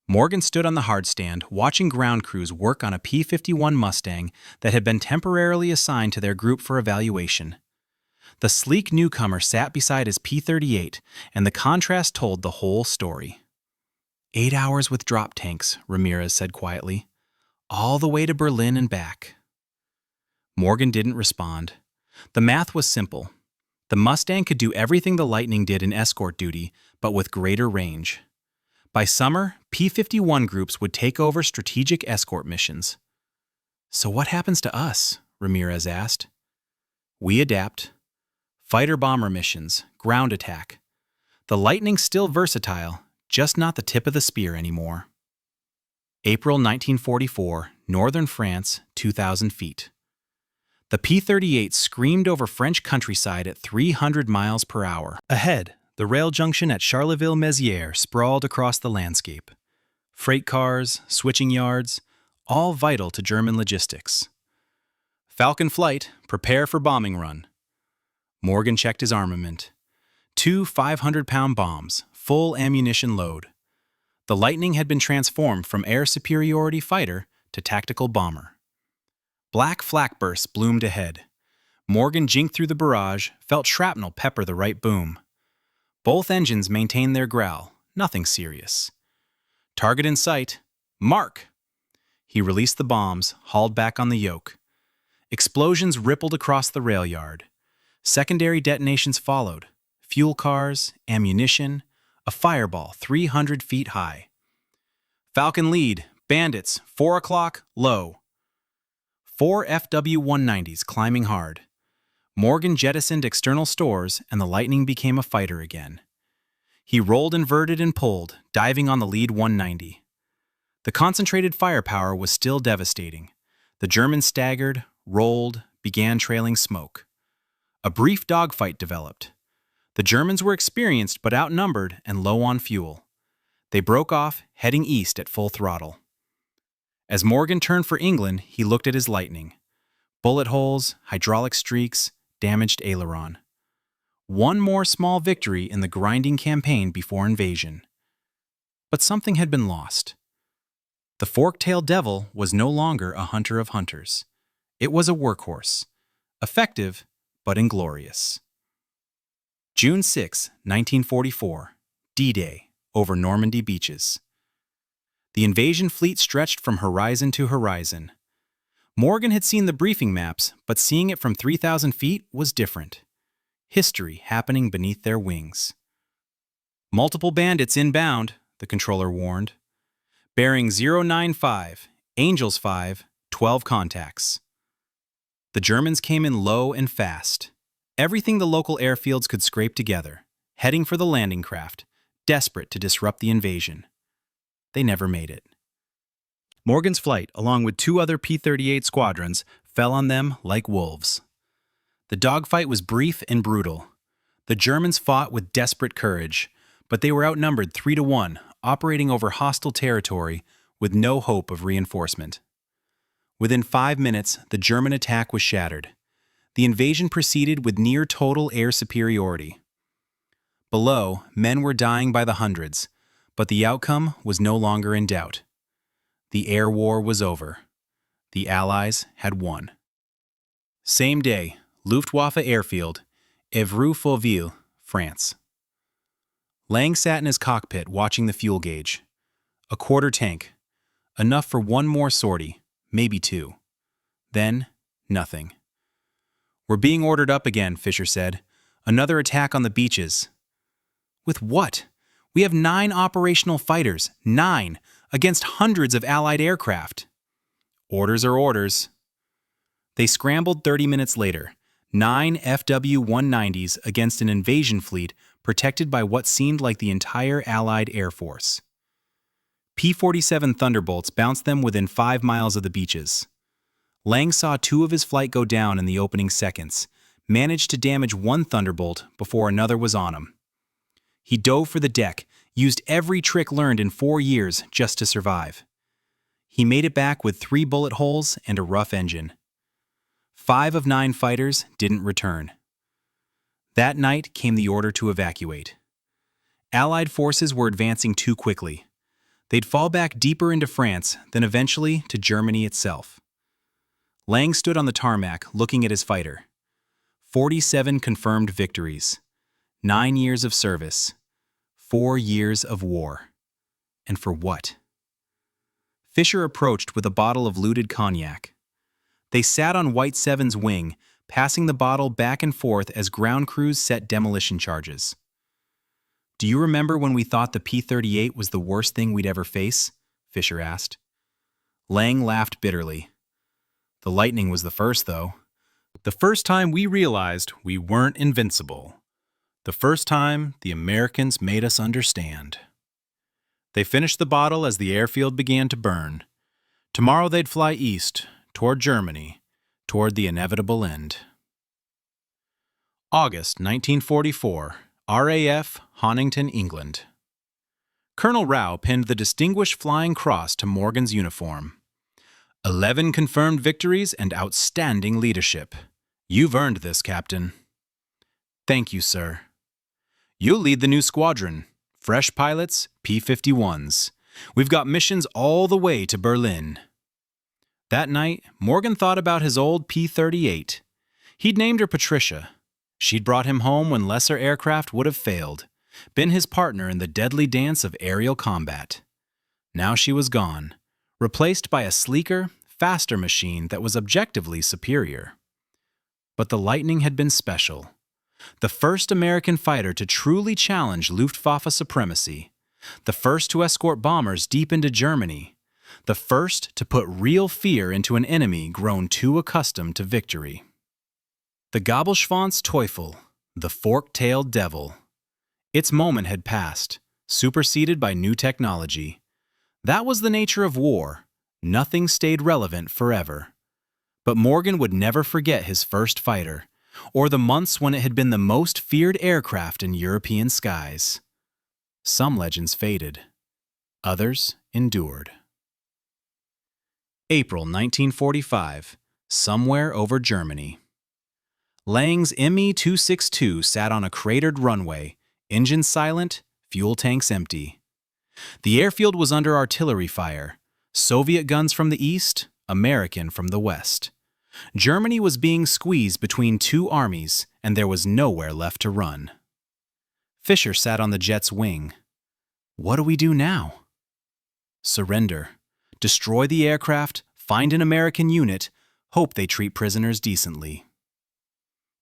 Morgan stood on the hardstand, watching ground crews work on a P-51 Mustang that had been temporarily assigned to their group for evaluation. The sleek newcomer sat beside his P-38, and the contrast told the whole story. 8 hours with drop tanks, Ramirez said quietly. All the way to Berlin and back. Morgan didn't respond. The math was simple. The Mustang could do everything the Lightning did in escort duty, but with greater range. By summer, P-51 groups would take over strategic escort missions. "So what happens to us?" Ramirez asked. "We adapt. Fighter-bomber missions, ground attack. The Lightning's still versatile, just not the tip of the spear anymore." April 1944, northern France, 2,000 feet. The P-38 screamed over French countryside at 300 miles per hour. Ahead, the rail junction at Charleville-Mézières sprawled across the landscape. Freight cars, switching yards, all vital to German logistics. "Falcon flight, prepare for bombing run." Morgan checked his armament. 2 500-pound bombs, full ammunition load. The Lightning had been transformed from air superiority fighter to tactical bomber. Black flak bursts bloomed ahead. Morgan jinked through the barrage, felt shrapnel pepper the right boom. Both engines maintained their growl, nothing serious. Target in sight. Mark! He released the bombs, hauled back on the yoke. Explosions rippled across the rail yard. Secondary detonations followed. Fuel cars, ammunition, a fireball 300 feet high. "Falcon lead, bandits, 4 o'clock, low." 4 FW-190s climbing hard. Morgan jettisoned external stores, and the Lightning became a fighter again. He rolled inverted and pulled, diving on the lead 190. The concentrated firepower was still devastating. The Germans staggered, rolled, began trailing smoke. A brief dogfight developed. The Germans were experienced but outnumbered and low on fuel. They broke off, heading east at full throttle. As Morgan turned for England, he looked at his Lightning. Bullet holes, hydraulic streaks, damaged aileron. One more small victory in the grinding campaign before invasion. But something had been lost. The fork-tailed devil was no longer a hunter of hunters. It was a workhorse. Effective, but inglorious. June 6, 1944, D-Day, over Normandy beaches. The invasion fleet stretched from horizon to horizon. Morgan had seen the briefing maps, but seeing it from 3,000 feet was different. History happening beneath their wings. "Multiple bandits inbound," the controller warned. "Bearing 095, Angels 5, 12 contacts." The Germans came in low and fast. Everything the local airfields could scrape together, heading for the landing craft, desperate to disrupt the invasion. They never made it. Morgan's flight, along with 2 other P-38 squadrons, fell on them like wolves. The dogfight was brief and brutal. The Germans fought with desperate courage, but they were outnumbered 3-1, operating over hostile territory with no hope of reinforcement. Within 5 minutes, the German attack was shattered. The invasion proceeded with near-total air superiority. Below, men were dying by the hundreds, but the outcome was no longer in doubt. The air war was over. The Allies had won. Same day, Luftwaffe Airfield, Évreux-Fauville, France. Lang sat in his cockpit watching the fuel gauge. A quarter tank. Enough for one more sortie, maybe two. Then, nothing. "We're being ordered up again," Fisher said. "Another attack on the beaches." "With what? We have 9 operational fighters, 9, against hundreds of Allied aircraft." "Orders are orders." They scrambled 30 minutes later, 9 FW-190s against an invasion fleet protected by what seemed like the entire Allied Air Force. P-47 Thunderbolts bounced them within 5 miles of the beaches. Lang saw 2 of his flight go down in the opening seconds, managed to damage one Thunderbolt before another was on him. He dove for the deck, used every trick learned in 4 years just to survive. He made it back with 3 bullet holes and a rough engine. 5 of 9 fighters didn't return. That night came the order to evacuate. Allied forces were advancing too quickly. They'd fall back deeper into France, then eventually to Germany itself. Lang stood on the tarmac looking at his fighter. 47 confirmed victories. 9 years of service. 4 years of war. And for what? Fisher approached with a bottle of looted cognac. They sat on White 7's wing, passing the bottle back and forth as ground crews set demolition charges. "Do you remember when we thought the P-38 was the worst thing we'd ever face?" Fisher asked. Lang laughed bitterly. "The Lightning was the first, though. The first time we realized we weren't invincible. The first time the Americans made us understand." They finished the bottle as the airfield began to burn. Tomorrow they'd fly east, toward Germany, toward the inevitable end. August 1944, RAF, Honington, England. Colonel Rao pinned the Distinguished Flying Cross to Morgan's uniform. 11 confirmed victories and outstanding leadership. You've earned this, Captain." "Thank you, sir." "You'll lead the new squadron. Fresh pilots, P-51s. We've got missions all the way to Berlin." That night, Morgan thought about his old P-38. He'd named her Patricia. She'd brought him home when lesser aircraft would have failed, been his partner in the deadly dance of aerial combat. Now she was gone, replaced by a sleeker, faster machine that was objectively superior. But the Lightning had been special. The first American fighter to truly challenge Luftwaffe supremacy. The first to escort bombers deep into Germany. The first to put real fear into an enemy grown too accustomed to victory. The Gabelschwanz-Teufel, the fork-tailed devil. Its moment had passed, superseded by new technology. That was the nature of war. Nothing stayed relevant forever. But Morgan would never forget his first fighter, or the months when it had been the most feared aircraft in European skies. Some legends faded. Others endured. April 1945, somewhere over Germany. Lang's ME-262 sat on a cratered runway, engines silent, fuel tanks empty. The airfield was under artillery fire, Soviet guns from the east, American from the west. Germany was being squeezed between 2 armies, and there was nowhere left to run. Fisher sat on the jet's wing. What do we do now? Surrender. Destroy the aircraft, find an American unit, hope they treat prisoners decently.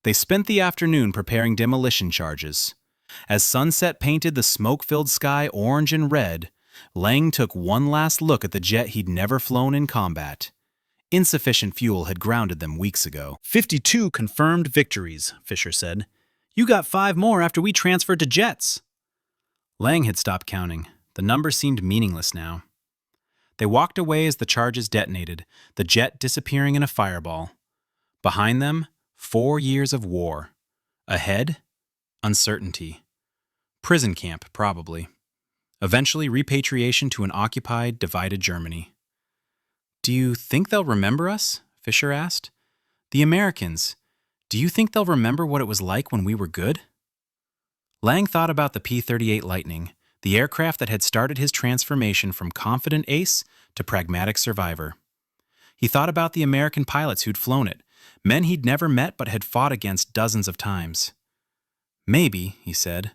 They spent the afternoon preparing demolition charges. As sunset painted the smoke-filled sky orange and red, Lang took one last look at the jet he'd never flown in combat. Insufficient fuel had grounded them weeks ago. 52 confirmed victories, Fisher said. You got 5 more after we transferred to jets. Lang had stopped counting. The number seemed meaningless now. They walked away as the charges detonated, the jet disappearing in a fireball. Behind them, 4 years of war. Ahead, uncertainty. Prison camp, probably. Eventually repatriation to an occupied, divided Germany. Do you think they'll remember us? Fisher asked. The Americans. Do you think they'll remember what it was like when we were good? Lang thought about the P-38 Lightning, the aircraft that had started his transformation from confident ace to pragmatic survivor. He thought about the American pilots who'd flown it, men he'd never met but had fought against dozens of times. Maybe, he said,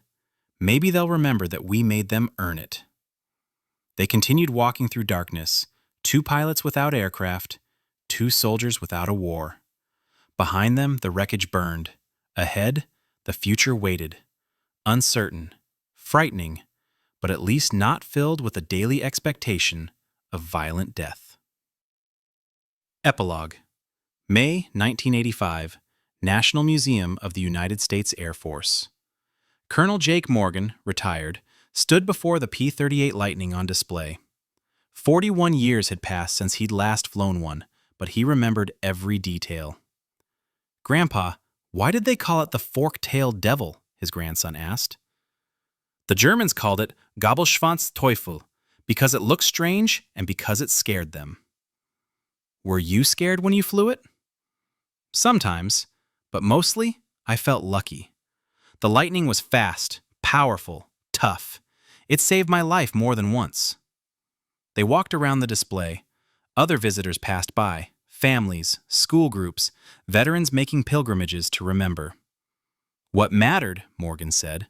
Maybe they'll remember that we made them earn it. They continued walking through darkness, 2 pilots without aircraft, 2 soldiers without a war. Behind them, the wreckage burned. Ahead, the future waited. Uncertain, frightening, but at least not filled with a daily expectation of violent death. Epilogue. May 1985, National Museum of the United States Air Force. Colonel Jake Morgan, retired, stood before the P-38 Lightning on display. 41 years had passed since he'd last flown one, but he remembered every detail. "Grandpa, why did they call it the fork-tailed devil?" his grandson asked. "The Germans called it Gabelschwanz-Teufel, because it looked strange and because it scared them." "Were you scared when you flew it?" "Sometimes, but mostly I felt lucky. The Lightning was fast, powerful, tough. It saved my life more than once." They walked around the display. Other visitors passed by, families, school groups, veterans making pilgrimages to remember. "What mattered," Morgan said,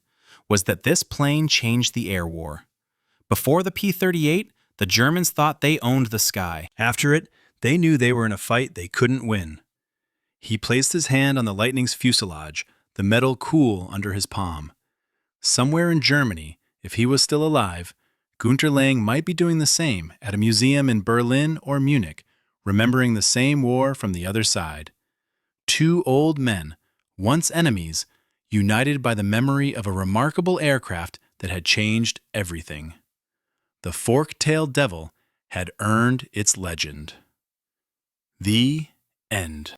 "was that this plane changed the air war. Before the P-38, the Germans thought they owned the sky. After it, they knew they were in a fight they couldn't win." He placed his hand on the Lightning's fuselage, the metal cool under his palm. Somewhere in Germany, if he was still alive, Gunter Lang might be doing the same at a museum in Berlin or Munich, remembering the same war from the other side. 2 old men, once enemies, united by the memory of a remarkable aircraft that had changed everything. The fork-tailed devil had earned its legend. The end.